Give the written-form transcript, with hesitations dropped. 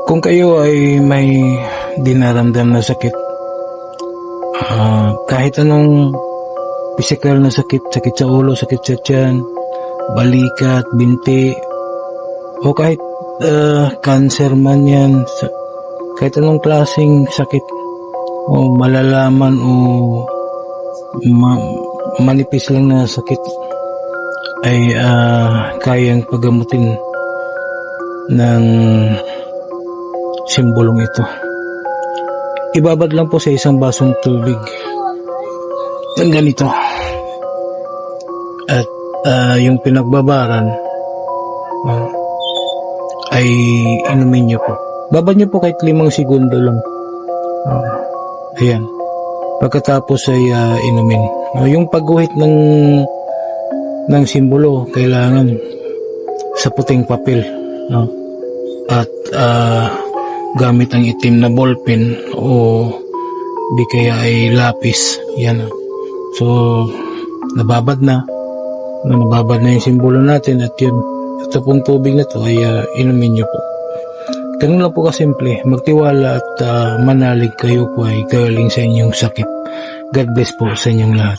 Kung kayo ay may dinaramdam na sakit, kahit anong physical na sakit, sakit sa ulo, sakit sa tiyan, balikat, binti, o kahit cancer man yan, kahit anong klaseng sakit, o malalaman o manipis lang na sakit, ay kayang pagamutin ng simbolong ito. Ibabad lang po sa isang basong tubig ng ganito, at yung pinagbabaran ay inumin nyo po. Babad nyo po kahit 5 segundo lang. Ayan. Pagkatapos ay inumin. Yung pagguhit ng simbolo kailangan sa puting papel, at gamit ang itim na ballpen o di kaya ay lapis. Yan. So nababad na yung simbolo natin, at yun, ito pong tubig na to ay inumin nyo po. Ganun lang po kasimple. Magtiwala at manalig, kayo po ay galing sa inyong sakit. God bless po sa inyong lahat.